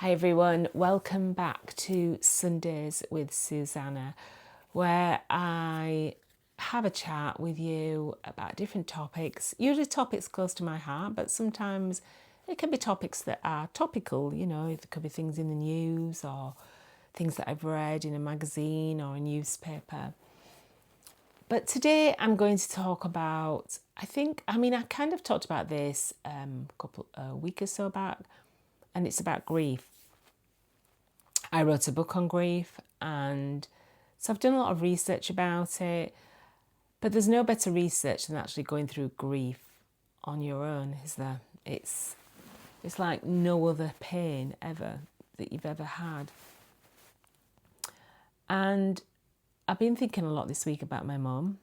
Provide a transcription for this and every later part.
Hi everyone, welcome back to Sundays with Susanna, where I have a chat with you about different topics, usually topics close to my heart, but sometimes it can be topics that are topical, it could be things in the news or things that I've read in a magazine or a newspaper. But today I'm going to talk about, I kind of talked about this a week or so back, and it's about grief. I wrote a book on grief, and so I've done a lot of research about it, but there's no better research than actually going through grief on your own, is there? It's like no other pain ever that you've ever had. And I've been thinking a lot this week about my mum.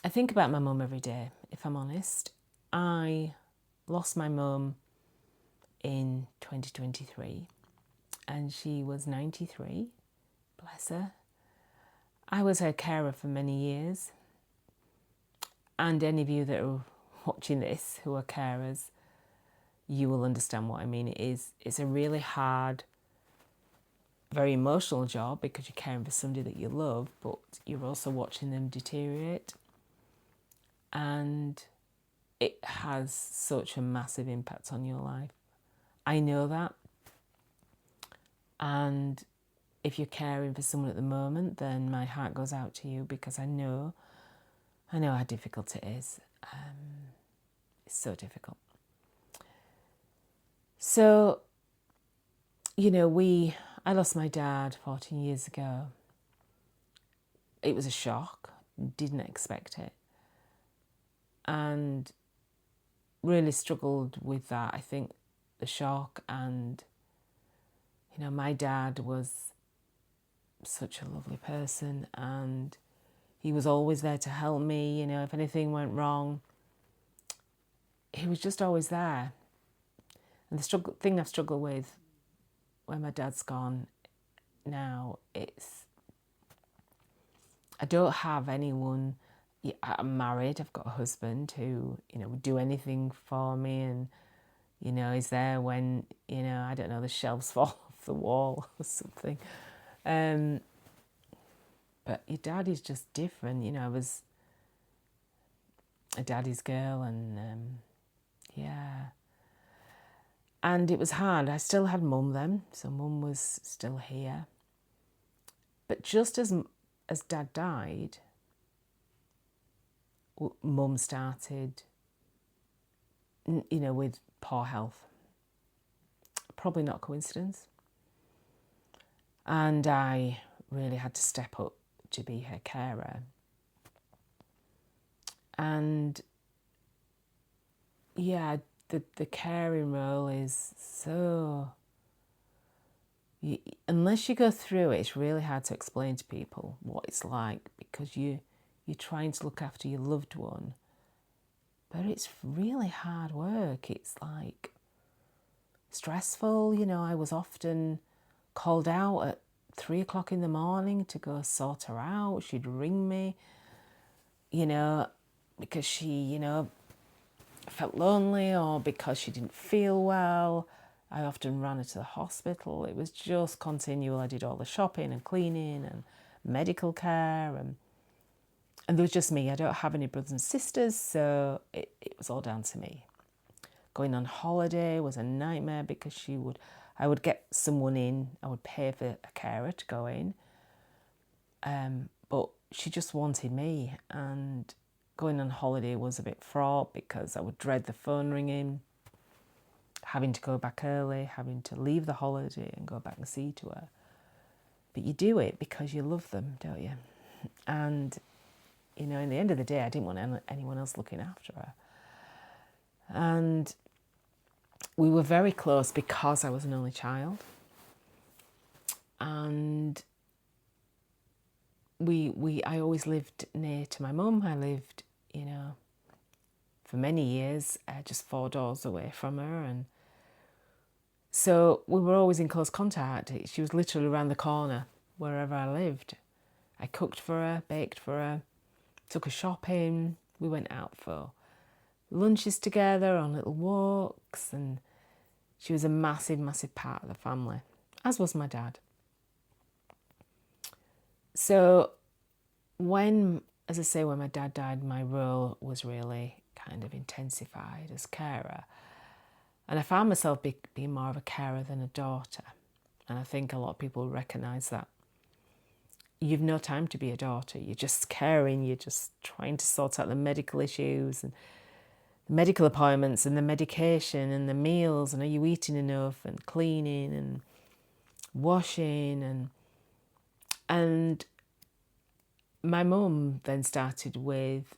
I think about my mum every day, if I'm honest. I lost my mum in 2023. And she was 93, bless her. I was her carer for many years. And any of you that are watching this who are carers, you will understand what I mean. It's a really hard, very emotional job because you're caring for somebody that you love, but you're also watching them deteriorate. And it has such a massive impact on your life. I know that. And if you're caring for someone at the moment, then my heart goes out to you because I know how difficult it is. It's so difficult. So, I lost my dad 14 years ago. It was a shock, didn't expect it. And really struggled with that. I think the shock and, my dad was such a lovely person and he was always there to help me, if anything went wrong. He was just always there. And the thing I've struggled with when my dad's gone now, I don't have anyone. I'm married, I've got a husband who, would do anything for me and, is there when, I don't know, the shelves fall off the wall or something. But your dad is just different. I was a daddy's girl and yeah. And it was hard. I still had mum then, so mum was still here. But just as dad died, mum started, with poor health. Probably not a coincidence. And I really had to step up to be her carer. And yeah, the caring role is so... unless you go through it, it's really hard to explain to people what it's like because you're trying to look after your loved one. But it's really hard work. It's like stressful. I was often called out at 3 o'clock in the morning to go sort her out. She'd ring me, because she, felt lonely or because she didn't feel well. I often ran her to the hospital. It was just continual. I did all the shopping and cleaning and medical care and there was just me. I don't have any brothers and sisters, so it was all down to me. Going on holiday was a nightmare because I would get someone in, I would pay for a carer to go in, but she just wanted me, and going on holiday was a bit fraught because I would dread the phone ringing, having to go back early, having to leave the holiday and go back and see to her. But you do it because you love them, don't you? And, in the end of the day, I didn't want anyone else looking after her. And we were very close because I was an only child. And I always lived near to my mum. I lived, for many years, just 4 doors away from her. And so we were always in close contact. She was literally around the corner wherever I lived. I cooked for her, baked for her, took her shopping. We went out for lunches together, on little walks, and She was a massive, massive part of the family, as was my dad. So when my dad died, my role was really kind of intensified as carer. And I found myself being more of a carer than a daughter. And I think a lot of people recognise that. You've no time to be a daughter. You're just caring. You're just trying to sort out the medical issues and the medical appointments and the medication and the meals. And are you eating enough? And cleaning and washing. And my mum then started with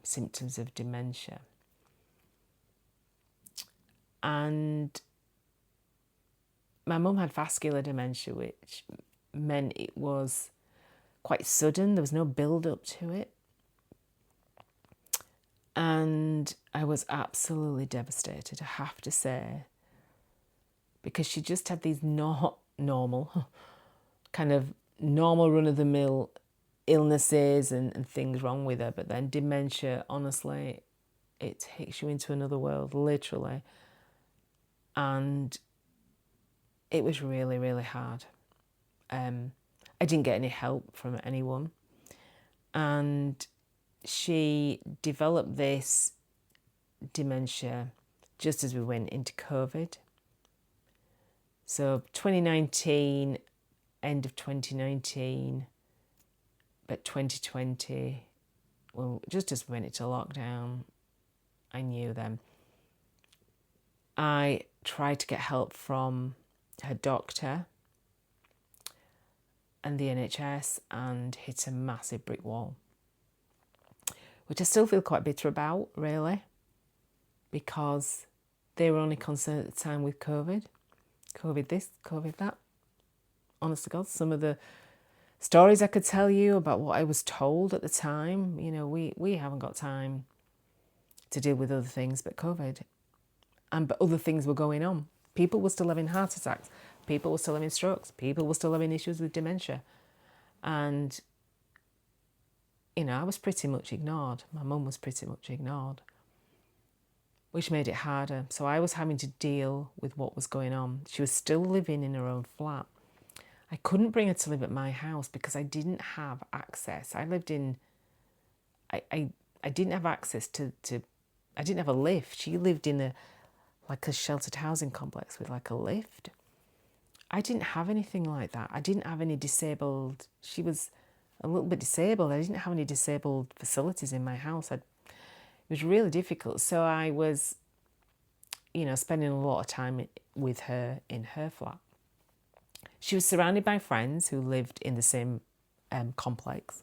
symptoms of dementia. And my mum had vascular dementia, which meant it was quite sudden. There was no build-up to it. And I was absolutely devastated, I have to say, because she just had these not normal, kind of normal run-of-the-mill illnesses and things wrong with her. But then dementia, honestly, it takes you into another world, literally. And it was really, really hard. I didn't get any help from anyone. And she developed this dementia just as we went into COVID. So 2019, end of 2019, but 2020, well, just as we went into lockdown, I knew then. I tried to get help from her doctor and the NHS and hit a massive brick wall, which I still feel quite bitter about, really, because they were only concerned at the time with COVID this, COVID that. Honest to God, some of the stories I could tell you about what I was told at the time, we haven't got time to deal with other things but COVID. But other things were going on. People were still having heart attacks. People were still having strokes. People were still having issues with dementia. And, I was pretty much ignored. My mum was pretty much ignored, which made it harder. So I was having to deal with what was going on. She was still living in her own flat. I couldn't bring her to live at my house because I didn't have access. I didn't have access to I didn't have a lift. She lived in a sheltered housing complex with a lift. I didn't have anything like that. I didn't have any disabled. She was a little bit disabled. I didn't have any disabled facilities in my house. It was really difficult. So I was, spending a lot of time with her in her flat. She was surrounded by friends who lived in the same complex,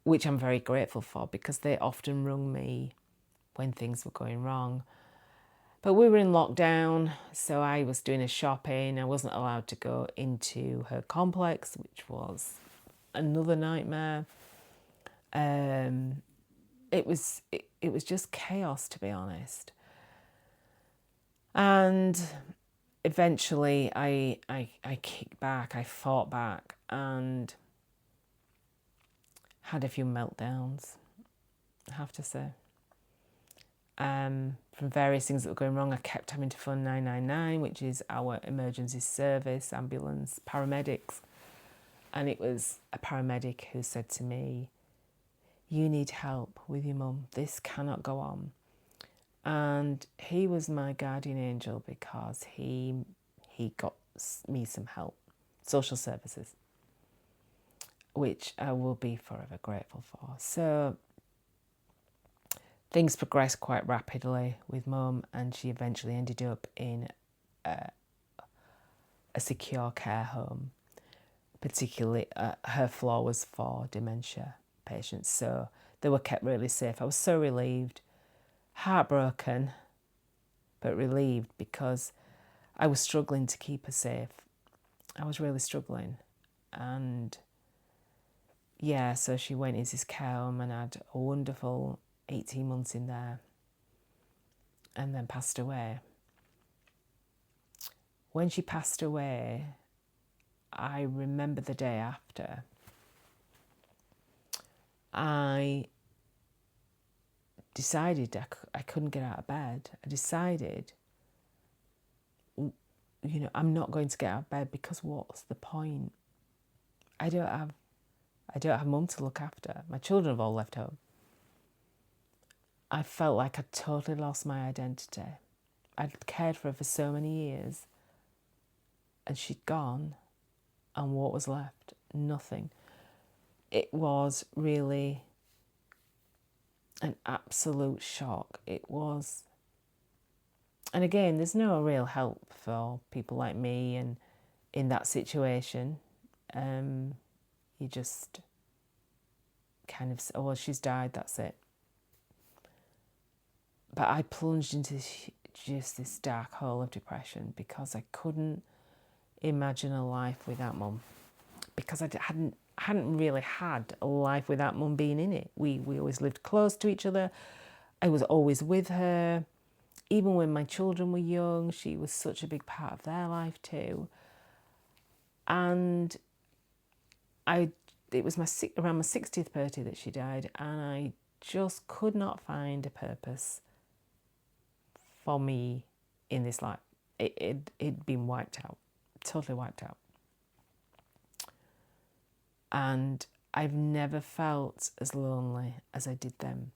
which I'm very grateful for because they often rung me when things were going wrong. But we were in lockdown, so I was doing a shopping. I wasn't allowed to go into her complex, which was another nightmare. It was just chaos, to be honest. And eventually I kicked back, I fought back and had a few meltdowns, I have to say. From various things that were going wrong, I kept having to phone 999, which is our emergency service, ambulance, paramedics. And it was a paramedic who said to me, "You need help with your mum. This cannot go on." And he was my guardian angel because he got me some help, social services, which I will be forever grateful for. So things progressed quite rapidly with Mum, and she eventually ended up in a secure care home. Particularly, her floor was for dementia patients, so they were kept really safe. I was so relieved, heartbroken, but relieved because I was struggling to keep her safe. I was really struggling. And yeah, so she went into this care home and had a wonderful 18 months in there and then passed away. When she passed away, I remember the day after, I decided I couldn't get out of bed. I decided I'm not going to get out of bed because what's the point? I don't have mum to look after. My children have all left home. I felt like I'd totally lost my identity. I'd cared for her for so many years, and she'd gone, and what was left? Nothing. It was really an absolute shock. It was, and again, there's no real help for people like me and in that situation. You just kind of, oh, well, she's died, that's it. But I plunged into just this dark hole of depression because I couldn't imagine a life without mum. Because I hadn't really had a life without mum being in it. We always lived close to each other. I was always with her. Even when my children were young, she was such a big part of their life too. And it was around my 60th birthday that she died, and I just could not find a purpose for me in this life. It'd been wiped out, totally wiped out. And I've never felt as lonely as I did then.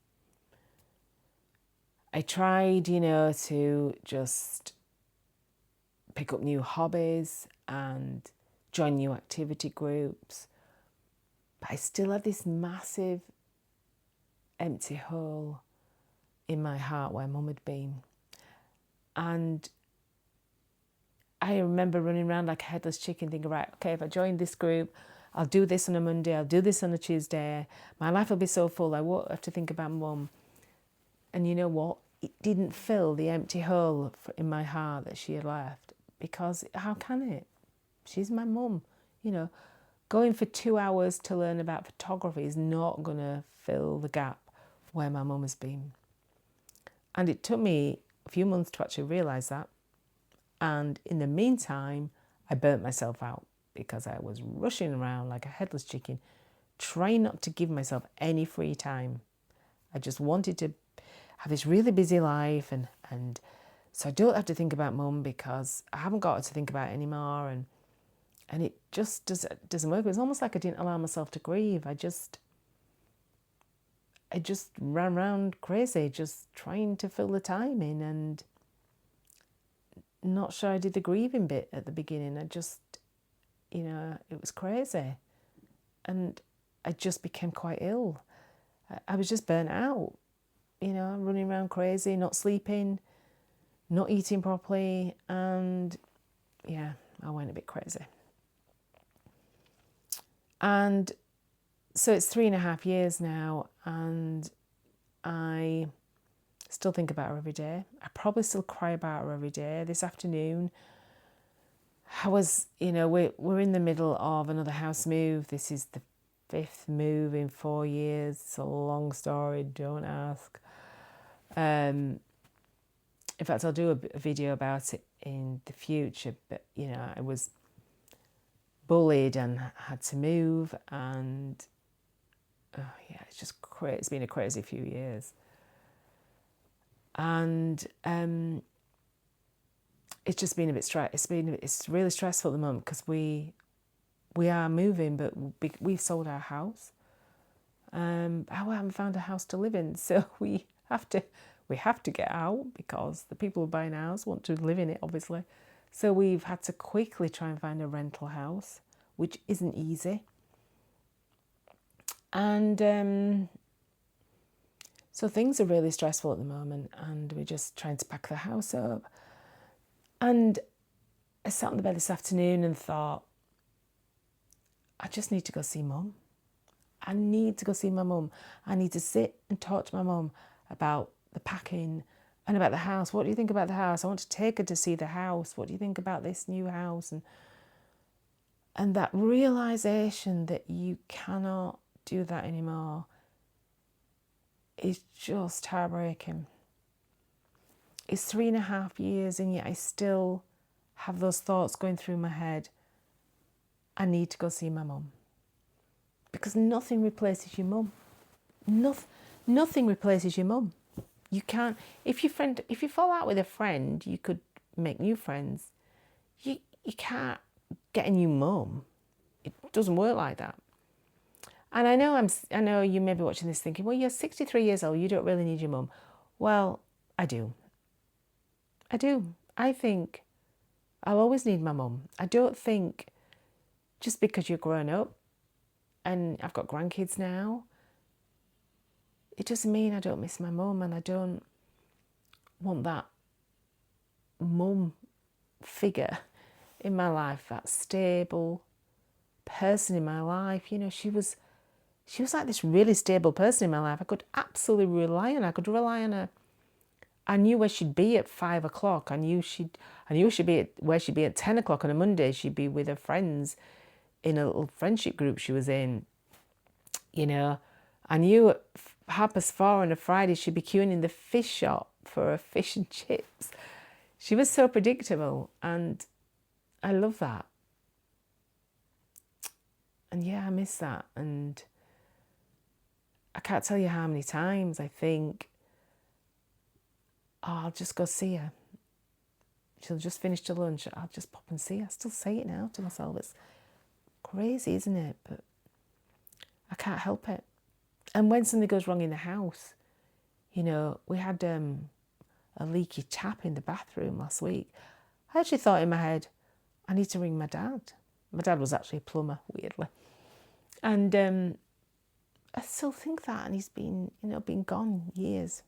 I tried, to just pick up new hobbies and join new activity groups. But I still had this massive empty hole in my heart where mum had been. And I remember running around like a headless chicken thinking, right, okay, if I join this group, I'll do this on a Monday, I'll do this on a Tuesday. My life will be so full, I won't have to think about mum. And you know what? It didn't fill the empty hole in my heart that she had left, because how can it? She's my mum. Going for 2 hours to learn about photography is not going to fill the gap where my mum has been. And it took me a few months to actually realise that. And in the meantime, I burnt myself out because I was rushing around like a headless chicken, trying not to give myself any free time. I just wanted to have this really busy life, and so I don't have to think about mum because I haven't got her to think about it anymore. And it just doesn't work. It was almost like I didn't allow myself to grieve. I just ran around crazy, just trying to fill the time in, and not sure I did the grieving bit at the beginning. I just, it was crazy. And I just became quite ill. I was just burnt out, running around crazy, not sleeping, not eating properly. And yeah, I went a bit crazy. And so it's 3.5 years now, and I still think about her every day. I probably still cry about her every day. This afternoon, I was, we're in the middle of another house move. This is the 5th move in 4 years. It's a long story, don't ask. In fact, I'll do a video about it in the future, but, I was bullied and had to move, and it's just crazy. It's been a crazy few years. And it's just been a bit it's really stressful at the moment because we are moving, but we've sold our house. I haven't found a house to live in, so we have to get out because the people who buy a house want to live in it, obviously. So we've had to quickly try and find a rental house, which isn't easy. And so things are really stressful at the moment, and we're just trying to pack the house up. And I sat on the bed this afternoon and thought, I just need to go see mum. I need to go see my mum. I need to sit and talk to my mum about the packing and about the house. What do you think about the house? I want to take her to see the house. What do you think about this new house? And that realisation that you cannot do that anymore is just heartbreaking. It's 3.5 years, and yet I still have those thoughts going through my head. I need to go see my mum. Because nothing replaces your mum. Nothing replaces your mum. You can't, if you fall out with a friend, you could make new friends. you can't get a new mum. It doesn't work like that. And I know you may be watching this thinking, well, you're 63 years old, you don't really need your mum. Well, I do. I do. I think I'll always need my mum. I don't think just because you're grown up and I've got grandkids now, it doesn't mean I don't miss my mum, and I don't want that mum figure in my life, that stable person in my life. You know, she was like this really stable person in my life. I could absolutely rely on her. I could rely on her. I knew where she'd be at 5 o'clock. I knew she'd be where she'd be at 10 o'clock on a Monday. She'd be with her friends in a little friendship group she was in. You know, I knew at 4:30 on a Friday she'd be queuing in the fish shop for a fish and chips. She was so predictable, and I love that. And yeah, I miss that. And I can't tell you how many times I think, oh, I'll just go see her. She'll just finish the lunch. I'll just pop and see her. I still say it now to myself. It's crazy, isn't it? But I can't help it. And when something goes wrong in the house, you know, we had a leaky tap in the bathroom last week. I actually thought in my head, I need to ring my dad. My dad was actually a plumber, weirdly. And I still think that, and he's been gone years.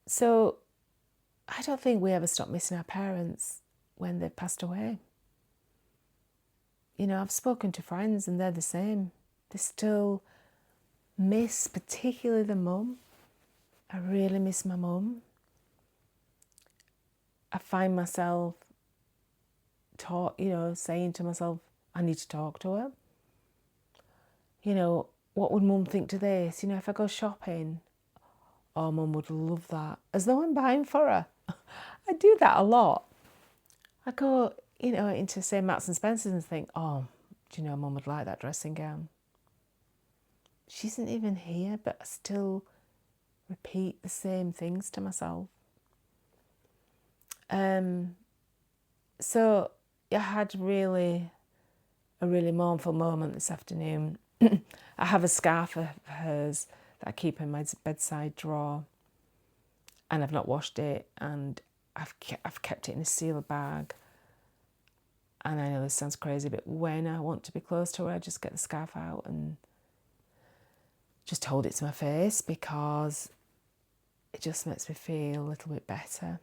So I don't think we ever stop missing our parents when they've passed away. You know, I've spoken to friends and they're the same. They still miss, particularly the mum. I really miss my mum. I find myself saying to myself, I need to talk to her. You know, what would mum think to this? You know, if I go shopping, oh, mum would love that. As though I'm buying for her. I do that a lot. I go, you know, into, say, Marks and Spencer's and think, oh, do you know, mum would like that dressing gown. She isn't even here, but I still repeat the same things to myself. So I had a really mournful moment this afternoon. I have a scarf of hers that I keep in my bedside drawer, and I've not washed it, and I've kept it in a sealed bag. And I know this sounds crazy, but when I want to be close to her, I just get the scarf out and just hold it to my face, because it just makes me feel a little bit better.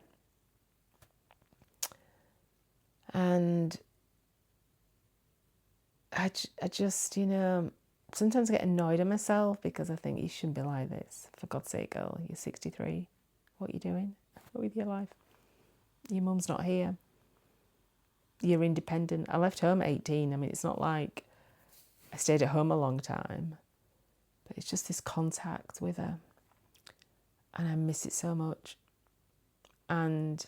And I just, you know, sometimes I get annoyed at myself because I think you shouldn't be like this. For God's sake, girl, you're 63. What are you doing with your life? Your mum's not here. You're independent. I left home at 18. I mean, it's not like I stayed at home a long time, but it's just this contact with her. And I miss it so much. And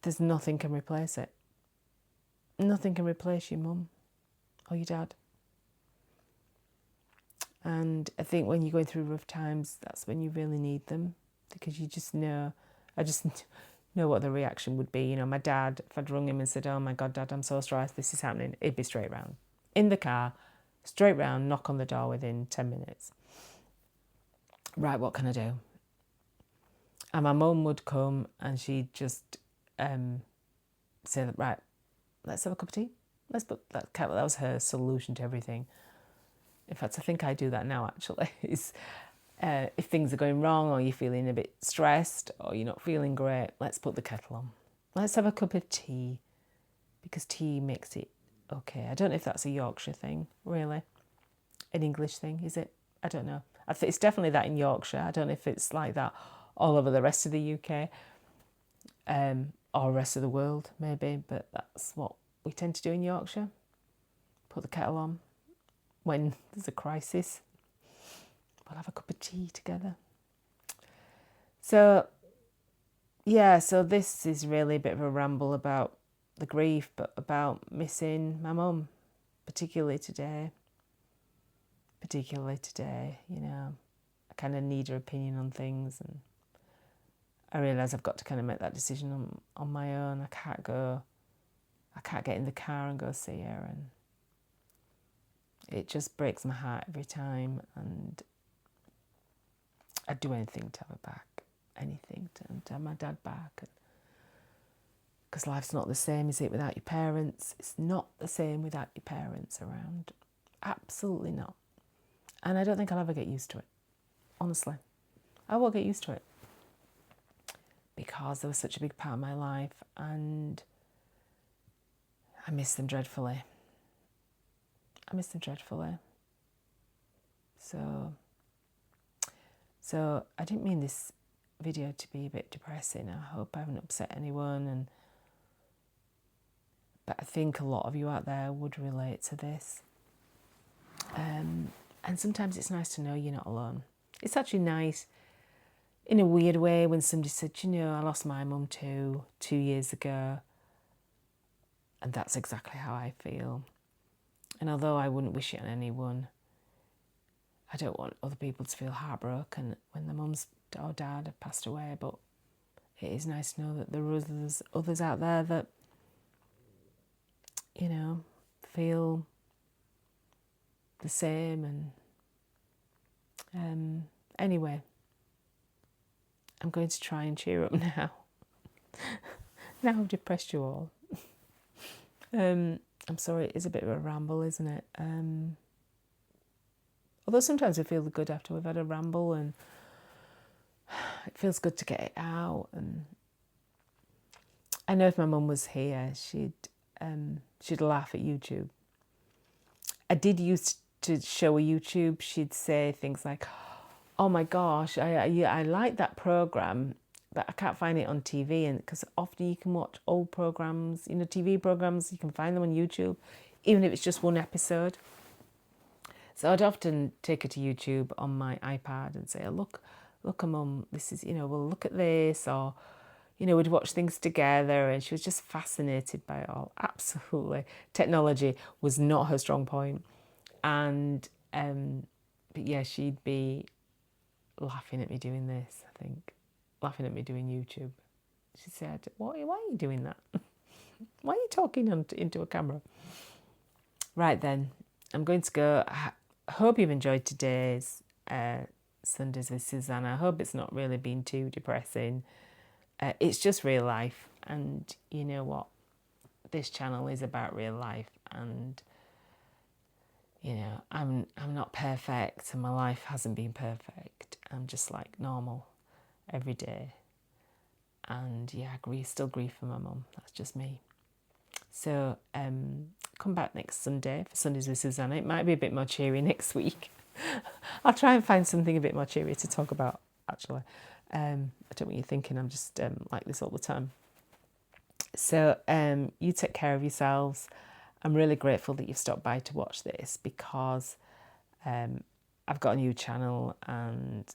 there's nothing can replace it. Nothing can replace your mum or your dad. And I think when you're going through rough times, that's when you really need them, because you just know, I just know what the reaction would be. You know, my dad, if I'd rung him and said, oh my God, Dad, I'm so stressed, this is happening, it'd be straight round. In the car, straight round, knock on the door within 10 minutes. Right, what can I do? And my mum would come and she'd just say, right, let's have a cup of tea. Let's put that. That was her solution to everything. In fact, I think I do that now, actually. Is if things are going wrong, or you're feeling a bit stressed, or you're not feeling great, let's put the kettle on. Let's have a cup of tea, because tea makes it okay. I don't know if that's a Yorkshire thing, really. An English thing, is it? I don't know. I think it's definitely that in Yorkshire. I don't know if it's like that all over the rest of the UK, or rest of the world, maybe, but that's what we tend to do in Yorkshire. Put the kettle on when there's a crisis. We'll have a cup of tea together. So, yeah, so this is really a bit of a ramble about the grief, but about missing my mum, particularly today, you know. I kind of need her opinion on things, and I realise I've got to kind of make that decision on my own. I can't get in the car and go see her, and it just breaks my heart every time, and I'd do anything to have her back, anything to have my dad back. Because life's not the same, is it, without your parents? It's not the same without your parents around. Absolutely not. And I don't think I'll ever get used to it, honestly. I won't get used to it because they were such a big part of my life, and I miss them dreadfully. So I didn't mean this video to be a bit depressing. I hope I haven't upset anyone, but I think a lot of you out there would relate to this. And sometimes it's nice to know you're not alone. It's actually nice in a weird way when somebody said, I lost my mum too 2 years ago. And that's exactly how I feel. And although I wouldn't wish it on anyone, I don't want other people to feel heartbroken when their mums or dad have passed away. But it is nice to know that there are others out there that, feel the same. And anyway, I'm going to try and cheer up now. Now I've depressed you all. I'm sorry, it is a bit of a ramble, isn't it? Although sometimes we feel good after we've had a ramble, and it feels good to get it out. And I know if my mum was here, she'd laugh at YouTube. I did used to show a YouTube. She'd say things like, "Oh my gosh, I like that program, but I can't find it on TV." And because often you can watch old programs, TV programs, you can find them on YouTube, even if it's just one episode. So I'd often take her to YouTube on my iPad and say, "Oh, look, Mum, this is, we'll look at this," or, we'd watch things together, and she was just fascinated by it all. Absolutely. Technology was not her strong point. And, but yeah, she'd be laughing at me doing this, I think. Laughing at me doing YouTube. She said, why are you doing that? Why are you talking into a camera? Right then, I'm going to go. I hope you've enjoyed today's Sundays with Susanna. I hope it's not really been too depressing. It's just real life, and you know what? This channel is about real life, and I'm not perfect, and my life hasn't been perfect. I'm just like normal every day, and yeah, I still grieve for my mum. That's just me. So come back next Sunday for Sundays with Susanna. It might be a bit more cheery next week. I'll try and find something a bit more cheery to talk about, actually. I don't know what you're thinking. I'm just like this all the time. So you take care of yourselves. I'm really grateful that you've stopped by to watch this, because I've got a new channel, and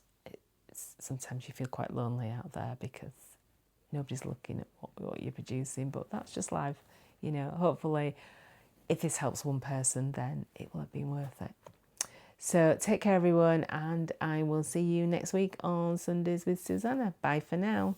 sometimes you feel quite lonely out there because nobody's looking at what you're producing, but that's just life. Hopefully if this helps one person, then it will have been worth it. So take care, everyone, and I will see you next week on Sundays with Susanna. Bye for now.